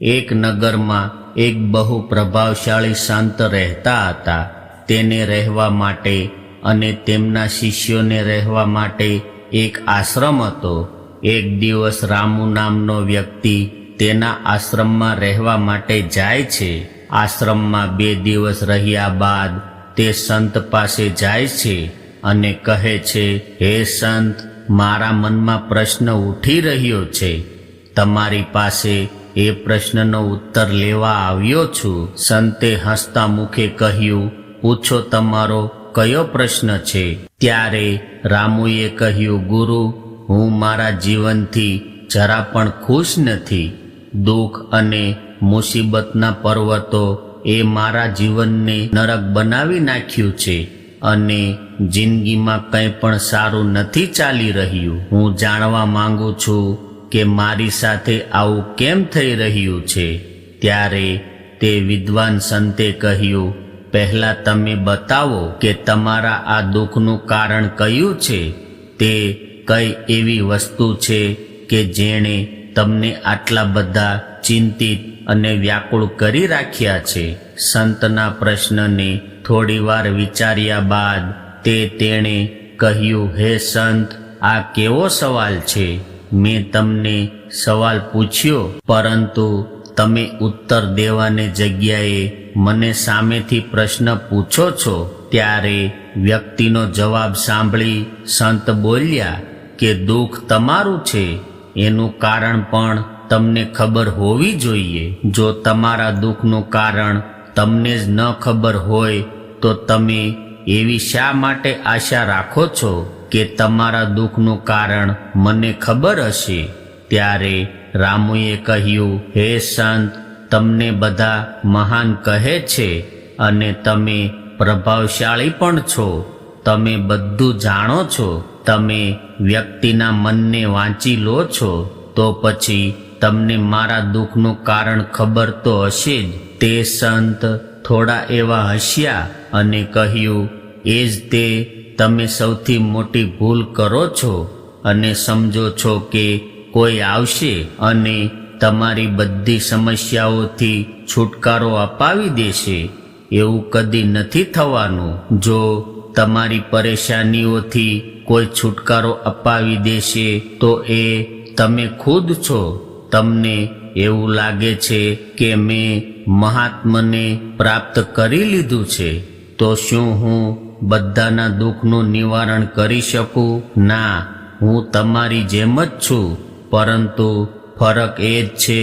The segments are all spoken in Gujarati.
એક નગરમાં એક બહુ પ્રભાવશાળી સંત રહેતા હતા. તેને રહેવા માટે અને તેમના શિષ્યોને રહેવા માટે એક આશ્રમ હતો. એક દિવસ રામુ નામનો વ્યક્તિ તેના આશ્રમમાં રહેવા માટે જાય છે. આશ્રમમાં 2 દિવસ રહ્યા બાદ તે સંત પાસે જાય છે અને કહે છે, હે સંત, મારા મનમાં પ્રશ્ન ઉઠી રહ્યો છે. તમારી પાસે એ પ્રશ્નનો ઉત્તર લેવા આવ્યો છું. સંતે હસતા મુખે કહ્યું, પૂછો, તમારો કયો પ્રશ્ન છે? ત્યારે રામુએ કહ્યું, ગુરુ, હું મારા જીવનથી જરા પણ ખુશ નથી. દુઃખ અને મુસીબતના પર્વતો એ મારા જીવનને નરક બનાવી નાખ્યું છે અને જિંદગીમાં કંઈ પણ સારું નથી ચાલી રહ્યું. હું જાણવા માંગુ છું કે મારી સાથે આવું કેમ થઈ રહ્યું છે? ત્યારે તે વિદ્વાન સંતે કહ્યું, પહેલા તમે બતાવો કે તમારા આ દુઃખનું કારણ કયું છે. તે કઈ એવી વસ્તુ છે કે જેણે તમને આટલા બધા ચિંતિત અને વ્યાકુળ કરી રાખ્યા છે? સંતના પ્રશ્નને થોડીવાર વિચાર્યા બાદ તેણે કહ્યું, હે સંત, આ કેવો સવાલ છે? મેં તમને સવાલ પૂછ્યો, પરંતુ તમે ઉત્તર દેવાને જગ્યાએ મને સામેથી પ્રશ્ન પૂછો છો. ત્યારે વ્યક્તિનો જવાબ સાંભળી સંત બોલ્યા કે દુઃખ તમારું છે, એનું કારણ પણ તમને ખબર હોવી જોઈએ. જો તમારા દુઃખનું કારણ તમને જ ન ખબર હોય તો તમે એવી શા માટે આશા રાખો છો કે તમારા દુઃખનું કારણ મને ખબર હશે? ત્યારે રામુએ કહ્યું, હે સંત, તમને બધા મહાન કહે છે અને તમે પ્રભાવશાળી પણ છો. તમે બધું જાણો છો. તમે વ્યક્તિના મનને વાંચી લો છો. તો પછી તમને મારા દુઃખનું કારણ ખબર તો હશે જ. તે સંત થોડા એવા હસ્યા અને કહ્યું, એ જ તે તમે સૌથી મોટી ભૂલ કરો છો અને સમજો છો કે કોઈ આવશે અને તમારી બધી સમસ્યાઓથી છુટકારો અપાવી દેશે. એવું કદી નથી થવાનું. જો તમારી પરેશાનીઓથી કોઈ છુટકારો અપાવી દેશે તો એ તમે ખુદ છો. તમને એવું લાગે છે કે મેં મહાત્મને પ્રાપ્ત કરી લીધું છે, તો શું હું બધાના દુઃખનું નિવારણ કરી શકું? ના, હું તમારી જેમ જ છું, પરંતુ ફરક એ જ છે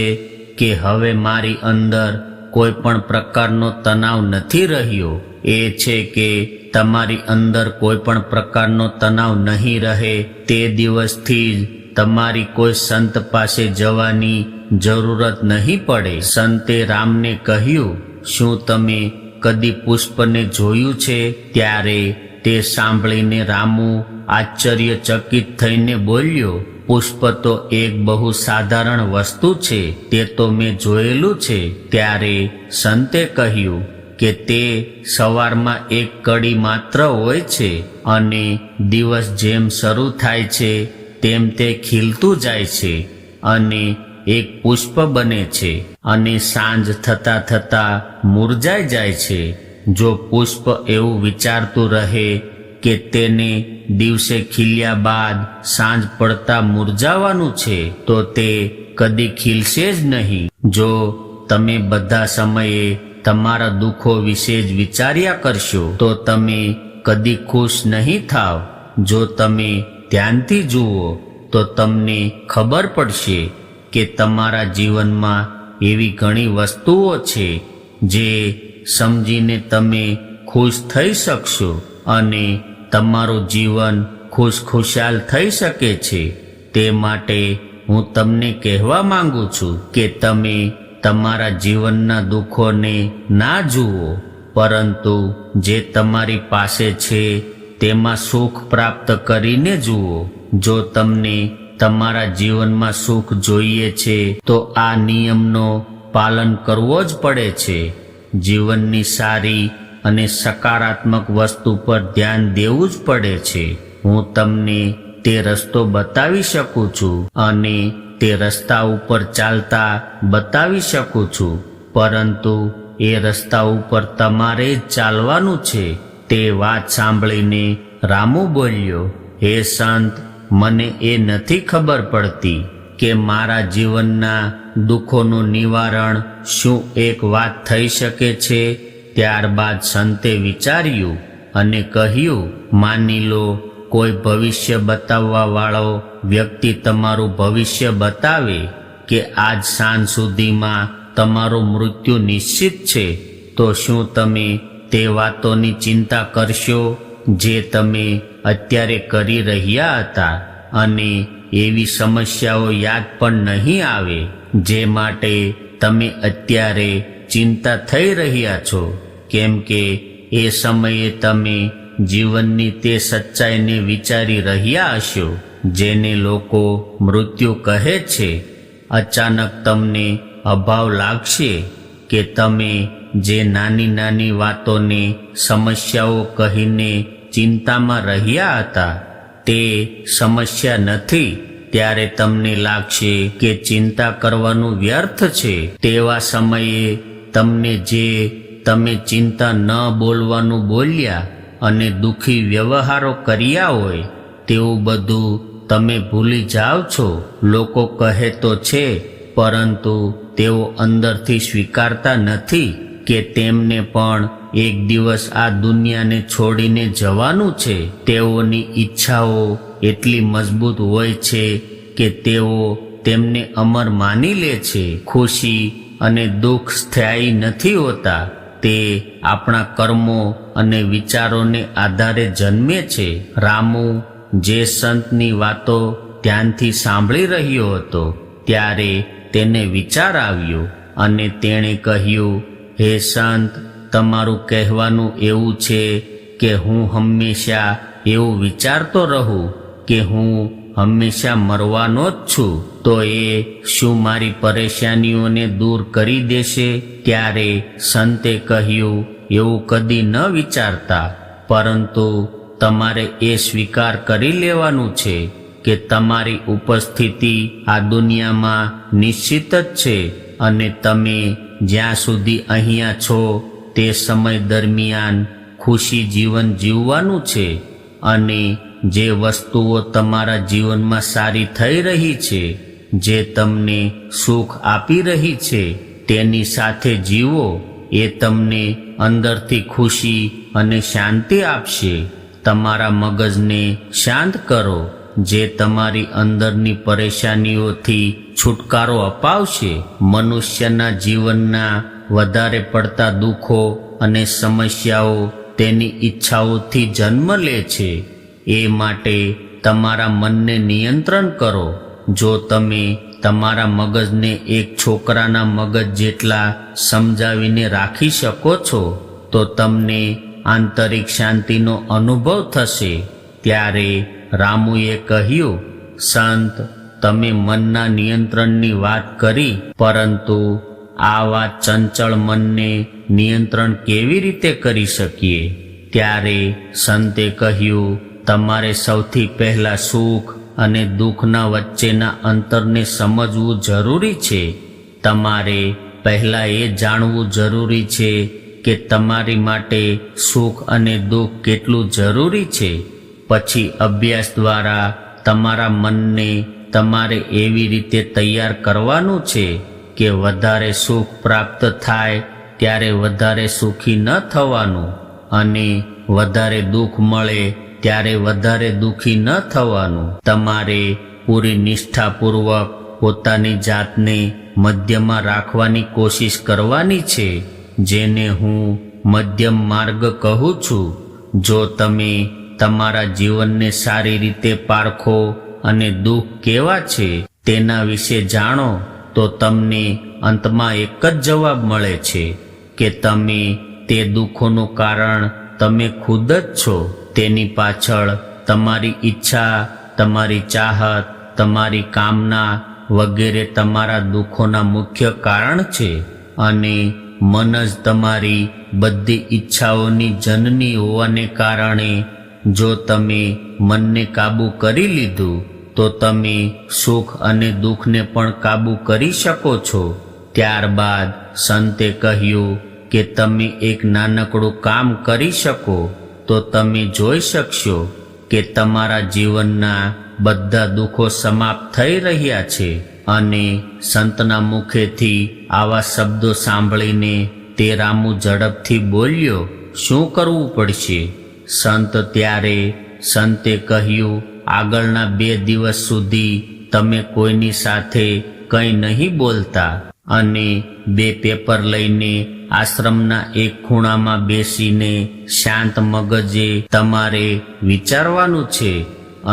કે હવે મારી અંદર કોઈ પણ પ્રકારનો તણાવ નથી રહ્યો. એ છે કે તમારી અંદર કોઈ પણ પ્રકારનો તણાવ નહીં રહે તે દિવસથી જ તમારી કોઈ સંત પાસે જવાની જરૂરત નહીં પડે. સંતે રામને કહ્યું, શું તમે કદી પુષ્પને જોયું છે? ત્યારે તે સાંભળીને રામુ આશ્ચર્યચકિત થઈને બોલ્યો, પુષ્પ તો એક બહુ સાધારણ વસ્તુ છે, તે તો મેં જોયેલું છે. ત્યારે સંતે કહ્યું કે તે સવારમાં એક કળી માત્ર હોય છે અને દિવસ જેમ શરૂ થાય છે તેમ તે ખીલતું જાય છે અને એક પુષ્પ બને છે અને સાંજ થતા થતા મુરઝાઈ જાય છે. જો પુષ્પ એવું વિચારતું રહે કે તેને દિવસે ખીલ્યા બાદ સાંજ પડતા મુરઝાવાનું છે તો તે કદી ખીલશે જ નહીં. જો તમે બધા સમયે તમારા દુઃખો વિશે જ વિચાર્યા કરશો તો તમે કદી ખુશ નહીં થાવ. જો તમે ધ્યાનથી જુઓ તો તમને ખબર પડશે કે તમારા જીવનમાં એવી ઘણી વસ્તુઓ છે જે સમજીને તમે ખુશ થઈ શકશો અને તમારું જીવન ખુશખુશાલ થઈ શકે છે. તે માટે હું તમને કહેવા માંગુ છું કે તમે તમારા જીવનના દુઃખોને ના જુઓ, પરંતુ જે તમારી પાસે છે તેમાં સુખ પ્રાપ્ત કરીને જુઓ. જો તમને તમારા જીવનમાં સુખ જોઈએ છે તો આ નિયમનો પાલન કરવો જ પડે છે. જીવનની સારી અને સકારાત્મક વસ્તુ પર ધ્યાન દેવું જ પડે છે. હું તમને તે રસ્તો બતાવી શકું છું અને તે રસ્તા ઉપર ચાલતા બતાવી શકું છું, પરંતુ એ રસ્તા ઉપર તમારે જ ચાલવાનું છે. તે વાત સાંભળીને રામુ બોલ્યો, હે સંત, મને એ નથી ખબર પડતી કે મારા જીવનના દુઃખોનું નિવારણ શું એક વાત થઈ શકે છે. ત્યારબાદ સંતે વિચાર્યું અને કહ્યું, માની લો કોઈ ભવિષ્ય બતાવવા વાળો વ્યક્તિ તમારું ભવિષ્ય બતાવે કે આજ સાંજ સુધીમાં તમારું મૃત્યુ નિશ્ચિત છે, તો શું તમે તે વાતોની ચિંતા કરશો જે તમે અત્યારે કરી રહ્યા હતા? અને એવી સમસ્યાઓ યાદ પણ નહીં આવે જે માટે તમે અત્યારે ચિંતા થઈ રહ્યા છો, કેમ કે એ સમયે તમે જીવનની તે સચ્ચાઈને વિચારી રહ્યા હશો જેને લોકો મૃત્યુ કહે છે. અચાનક તમને અભાવ લાગશે કે તમે જે નાની નાની વાતોને સમસ્યાઓ કહીને ચિંતામાં રહ્યા હતા તે સમસ્યા નથી. ત્યારે તમને લાગશે કે ચિંતા કરવાનું વ્યર્થ છે. તેવા સમયે તમને જે તમે ચિંતા ન બોલવાનું બોલ્યા અને દુઃખી વ્યવહારો કર્યા હોય તેવું બધું તમે ભૂલી જાઓ છો. લોકો કહે તો છે, પરંતુ તેઓ અંદરથી સ્વીકારતા નથી કે તેમને પણ એક દિવસ આ દુનિયાને છોડીને જવાનું છે. તેઓની ઈચ્છાઓ એટલી મજબૂત હોય છે કે તેઓ તેમને અમર માની લે છે. ખુશી અને દુઃખ સ્થાયી નથી હોતા, તે આપણા કર્મો અને વિચારોને આધારે જન્મે છે. રામુ જે સંતની વાતો ધ્યાનથી સાંભળી રહ્યો હતો ત્યારે તેને વિચાર આવ્યો અને તેણે કહ્યું, હે સંત, તમારું કહેવાનું એવું છે કે હું હંમેશા એવું વિચારતો રહું કે હું હંમેશા મરવાનો જ છું, તો એ શું મારી પરેશાનીઓને દૂર કરી દેશે? ત્યારે સંતે કહ્યું, એવું કદી ન વિચારતા, પરંતુ તમારે એ સ્વીકાર કરી લેવાનું છે કે તમારી ઉપસ્થિતિ આ દુનિયામાં નિશ્ચિત જ છે અને તમે જ્યાં સુધી અહીંયા છો તે સમય દરમિયાન ખુશી જીવન જીવવાનું છે. અને જે વસ્તુઓ તમારા જીવનમાં સારી થઈ રહી છે, જે તમને સુખ આપી રહી છે, તેની સાથે જીવો. એ તમને અંદરથી ખુશી અને શાંતિ આપશે. તમારા મગજને શાંત કરો, જે તમારી અંદરની પરેશાનીઓથી છુટકારો અપાવશે. મનુષ્યના જીવનના વધારે પડતા દુઃખો અને સમસ્યાઓ તેની ઈચ્છાઓથી જન્મ લે છે. એ માટે તમારા મનને નિયંત્રણ કરો. જો તમે તમારા મગજને એક છોકરાના મગજ જેટલા સમજાવીને રાખી શકો છો તો તમને આંતરિક શાંતિનો અનુભવ થશે. ત્યારે રામુએ કહ્યું, સંત, તમે મનના નિયંત્રણની વાત કરી, પરંતુ આ વાત ચંચળ મનને નિયંત્રણ કેવી રીતે કરી શકીએ? ત્યારે સંતે કહ્યું, તમારે સૌથી પહેલા સુખ અને દુઃખના વચ્ચેના અંતરને સમજવું જરૂરી છે. તમારે પહેલા એ જાણવું જરૂરી છે કે તમારી માટે સુખ અને દુઃખ કેટલું જરૂરી છે. પછી અભ્યાસ દ્વારા તમારા મનને તમારે એવી રીતે તૈયાર કરવાનું છે કે વધારે સુખ પ્રાપ્ત થાય ત્યારે વધારે સુખી ન થવાનું, અને વધારે દુઃખ મળે ત્યારે વધારે દુઃખી ન થવાનું. તમારે પૂરી નિષ્ઠાપૂર્વક પોતાની જાતને મધ્યમાં રાખવાની કોશિશ કરવાની છે, જેને હું મધ્યમ માર્ગ કહું છું. જો તમે તમારા જીવનને સારી રીતે પારખો અને દુઃખ કેવા છે તેના વિશે જાણો તો તમને અંતમાં એક જ જવાબ મળે છે કે તમે તે દુઃખોનું કારણ તમે ખુદ જ છો. તેની પાછળ તમારી ઈચ્છા, તમારી ચાહત, તમારી કામના વગેરે તમારા દુઃખોના મુખ્ય કારણ છે. અને મન જ તમારી બધી ઈચ્છાઓની જનની હોવાને કારણે જો તમે મનને કાબૂ કરી લીધું તો તમે સુખ અને દુઃખને પણ કાબૂ કરી શકો છો. ત્યારબાદ સંતે કહ્યું કે તમે એક નાનકડું કામ કરી શકો તો તમે જોઈ શકશો કે તમારા જીવનના બધા દુઃખો સમાપ્ત થઈ રહ્યા છે. અને સંતના મુખેથી આવા શબ્દો સાંભળીને તે રામુ ઝડપથી બોલ્યો, શું કરવું પડશે? સંતે કહ્યું, આગળના 2 દિવસ સુધી તમે કોઈની સાથે કંઈ નહીં બોલતા અને 2 પેપર લઈને આશ્રમના એક ખૂણામાં બેસીને શાંત મગજે તમારે વિચારવાનું છે.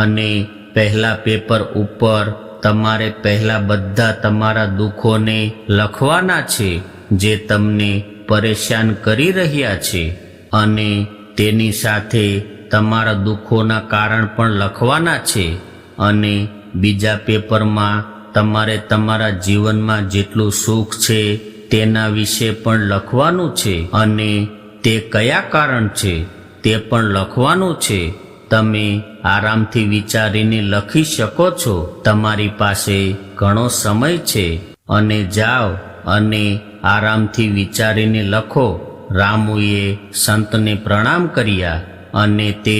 અને પહેલા પેપર ઉપર તમારે પહેલા બધા તમારા દુઃખોને લખવાના છે જે તમને પરેશાન કરી રહ્યા છે, અને તેની સાથે તમારા દુઃખોના કારણ પણ લખવાના છે. અને બીજા પેપરમાં તમારે તમારા જીવનમાં જેટલું સુખ છે તેના વિશે પણ લખવાનું છે, અને તે કયા કારણ છે તે પણ લખવાનું છે. તમે આરામથી વિચારીને લખી શકો છો. તમારી પાસે ઘણો સમય છે અને જાઓ અને આરામથી વિચારીને લખો. રામુએ સંતને પ્રણામ કર્યા અને તે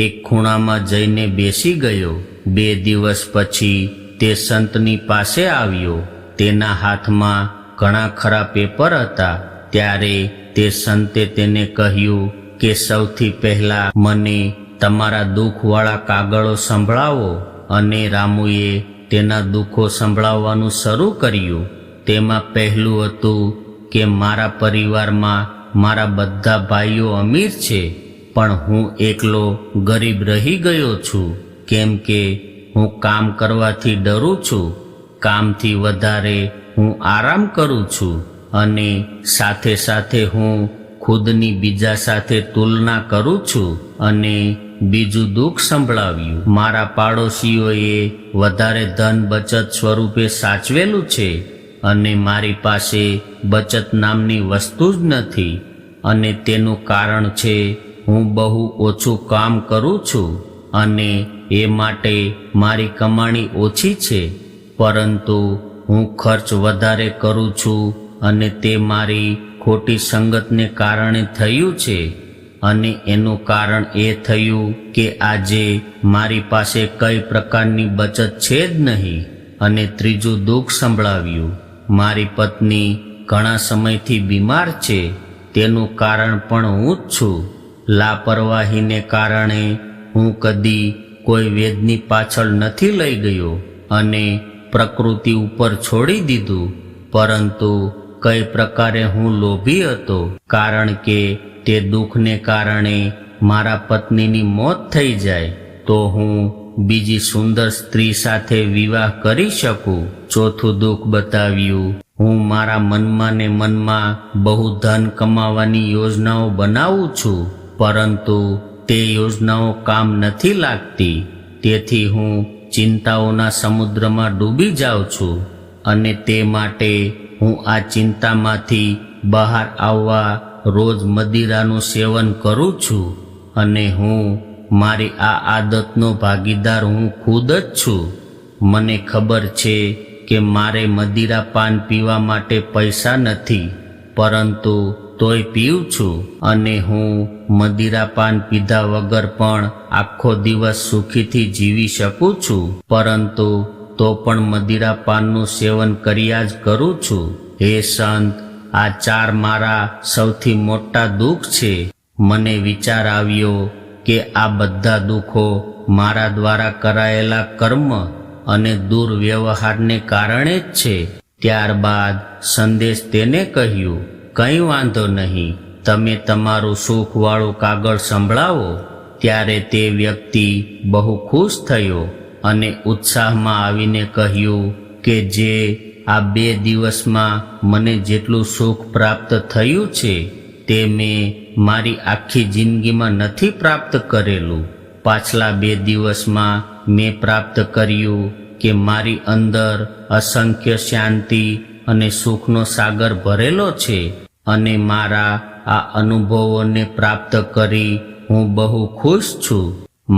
એક ખૂણામાં જઈને બેસી ગયો. 2 દિવસ પછી તે સંતની પાસે આવ્યો. તેના હાથમાં ઘણા ખરા પેપર હતા. ત્યારે તે સંતે તેને કહ્યું કે સૌથી પહેલા મને તમારા દુઃખવાળા કાગળો સંભળાવો. અને રામુએ તેના દુઃખો સંભળાવવાનું શરૂ કર્યું. તેમાં પહેલું હતું કે મારા પરિવારમાં મારા બધા ભાઈઓ અમીર છે, પણ હું એકલો ગરીબ રહી ગયો છું, કેમ કે હું કામ કરવાથી ડરું છું. કામથી વધારે હું આરામ કરું છું, અને સાથે સાથે હું ખુદની બીજા સાથે તુલના કરું છું. અને બીજું દુઃખ સંભળાવ્યું, મારા પાડોશીઓએ વધારે ધન બચત સ્વરૂપે સાચવેલું છે અને મારી પાસે બચત નામની વસ્તુ જ નથી. અને તેનું કારણ છે હું બહુ ઓછું કામ કરું છું, અને એ માટે મારી કમાણી ઓછી છે, પરંતુ હું ખર્ચ વધારે કરું છું, અને તે મારી ખોટી સંગતને કારણે થયું છે. અને એનું કારણ એ થયું કે આજે મારી પાસે કઈ પ્રકારની બચત છે જ નહીં. અને ત્રીજું દુઃખ સંભળાવ્યું, મારી પત્ની ઘણા સમયથી બીમાર છે, તેનું કારણ પણ હું જ છું. લાપરવાહીને કારણે હું કદી કોઈ વેદની પાછળ નથી લઈ ગયો અને પ્રકૃતિ ઉપર છોડી દીધું, પરંતુ કઈ પ્રકારે હું લોભી હતો, કારણ કે તે દુઃખને કારણે મારા પત્નીની મોત થઈ જાય તો હું બીજી સુંદર સ્ત્રી સાથે વિવાહ કરી શકું. ચોથું દુઃખ બતાવ્યું, હું મારા મનમાં ને મનમાં બહુ ધન કમાવાની યોજનાઓ બનાવું છું, પરંતુ તે યોજનાઓ કામ નથી લાગતી. તેથી હું ચિંતાઓના સમુદ્રમાં ડૂબી જાઉં છું, અને તે માટે હું આ ચિંતામાંથી બહાર આવવા રોજ મદિરાનું સેવન કરું છું. અને હું મારી આ આદતનો ભાગીદાર હું ખુદ જ છું. મને ખબર છે કે મારે મદિરા પાન પીવા માટે પૈસા નથી, પરંતુ તોય પીઉં છું. અને હું મદિરા પાન પીધા વગર પણ આખો દિવસ સુખીથી જીવી શકું છું, પરંતુ તો પણ મદિરા પાનનું સેવન કર્યા જ કરું છું. હે સંત, આ 4 મારા સૌથી મોટા દુઃખ છે. મને વિચાર આવ્યો કે આ બધા દુઃખો મારા દ્વારા કરાયેલા કર્મ અને દુર્વ્યવહારને કારણે જ છે. ત્યારબાદ સંદેશ તેને કહ્યું, કંઈ વાંધો નહીં, તમે તમારું સુખવાળું કાગળ સંભળાવો. ત્યારે તે વ્યક્તિ બહુ ખુશ થયો અને ઉત્સાહમાં આવીને કહ્યું કે જે આ 2 દિવસમાં મને જેટલું સુખ પ્રાપ્ત થયું છે તે મેં મારી આખી જિંદગીમાં નથી પ્રાપ્ત કરેલું. પાછલા 2 દિવસમાં મેં પ્રાપ્ત કર્યું કે મારી અંદર અસંખ્ય શાંતિ અને સુખનો સાગર ભરેલો છે. અને મારા આ અનુભવોને પ્રાપ્ત કરી હું બહુ ખુશ છું.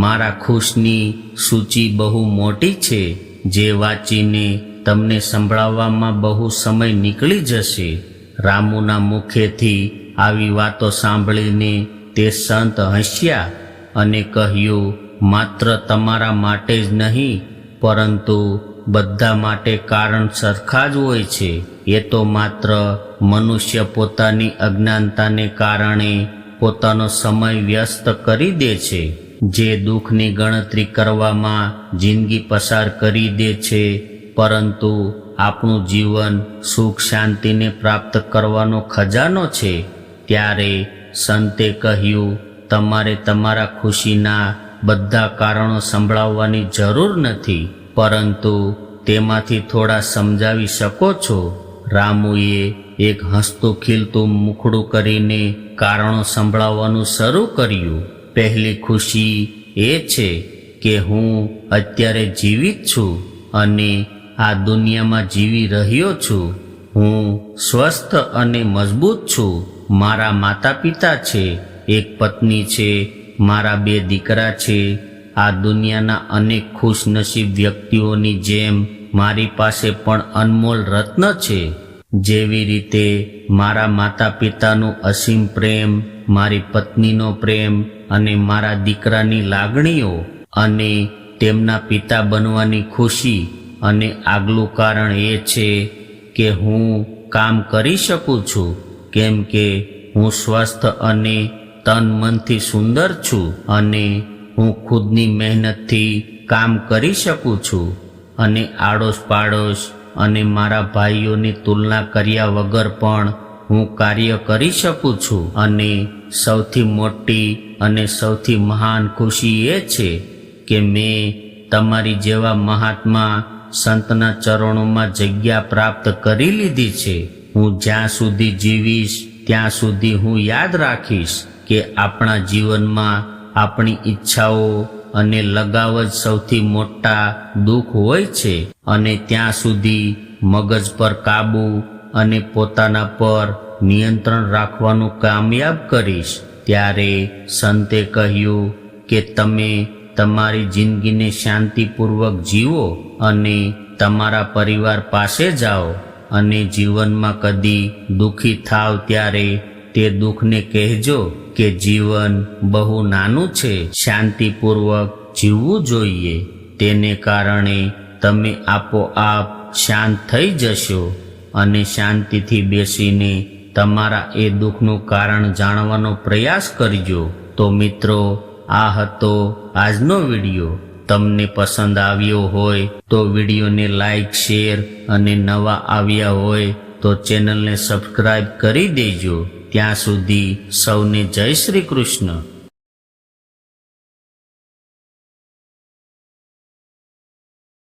મારા ખુશની સૂચિ બહુ મોટી છે, જે વાંચીને તમને સંભળાવવામાં બહુ સમય નીકળી જશે. રામુના મુખેથી આવી વાતો સાંભળીને તે સંત હસ્યા અને કહ્યું, માત્ર તમારા માટે જ નહીં, પરંતુ બધા માટે કારણ સરખા જ હોય છે. એ તો માત્ર મનુષ્ય પોતાની અજ્ઞાનતાને કારણે પોતાનો સમય વ્યસ્ત કરી દે છે. જે દુઃખની ગણતરી કરવામાં જિંદગી પસાર કરી દે છે, પરંતુ આપણું જીવન સુખ શાંતિને પ્રાપ્ત કરવાનો ખજાનો છે. ત્યારે સંતે કહ્યું, તમારે તમારા ખુશીના બધા કારણો સંભળાવવાની જરૂર નથી, પરંતુ તેમાંથી થોડા સમજાવી શકો છો. રામુએ એક હસતું ખીલતું મુખડું કરીને કારણો સંભળાવવાનું શરૂ કર્યું. પહેલી ખુશી એ છે કે હું અત્યારે જીવિત છું અને આ દુનિયામાં જીવી રહ્યો છું. હું સ્વસ્થ અને મજબૂત છું. મારા માતા પિતા છે, એક પત્ની છે, મારા 2 દીકરા છે. આ દુનિયાના અનેક ખુશનસીબ વ્યક્તિઓની જેમ મારી પાસે પણ અનમોલ રત્ન છે. જેવી રીતે મારા માતા પિતાનું અસીમ પ્રેમ, મારી પત્નીનો પ્રેમ અને મારા દીકરાની લાગણીઓ અને તેમના પિતા બનવાની ખુશી. અને આગલું કારણ એ છે કે હું કામ કરી શકું છું, કેમ કે હું સ્વસ્થ અને તન મનથી સુંદર છું અને હું ખુદની મહેનતથી કામ કરી શકું છું અને આડોશ પાડોશ અને મારા ભાઈઓની તુલના કર્યા વગર પણ હું કાર્ય કરી શકું છું. અને સૌથી મોટી અને સૌથી મહાન ખુશી એ છે કે મેં તમારી જેવા મહાત્મા સંતના ચરણોમાં જગ્યા પ્રાપ્ત કરી લીધી છે. હું જ્યાં સુધી જીવીશ ત્યાં સુધી હું યાદ રાખીશ કે આપણા જીવનમાં આપણી ઈચ્છાઓ અને લગાવ જ સૌથી મોટા દુઃખ હોય છે. અને ત્યાં સુધી મગજ પર કાબુ અને પોતાના પર નિયંત્રણ રાખવાનું કામયાબ કરીશ. ત્યારે સંતે કહ્યું કે તમે તમારી જિંદગીને શાંતિપૂર્વક જીવો અને તમારા પરિવાર પાસે જાઓ. અને જીવનમાં કદી દુઃખી થાવ ત્યારે તે દુઃખને કહેજો કે જીવન બહુ નાનું છે, શાંતિપૂર્વક જીવવું જોઈએ. તેને કારણે તમે આપોઆપ શાંત થઈ જશો અને શાંતિથી બેસીને તમારા એ દુઃખનું કારણ જાણવાનો પ્રયાસ કરજો. તો મિત્રો, આ હતો આજનો વિડીયો. તમને પસંદ આવ્યો હોય તો વિડીયોને લાઈક, શેર અને નવા આવ્યા હોય તો ચેનલને સબસ્ક્રાઇબ કરી દેજો. ત્યાં સુધી સૌને જય શ્રી કૃષ્ણ.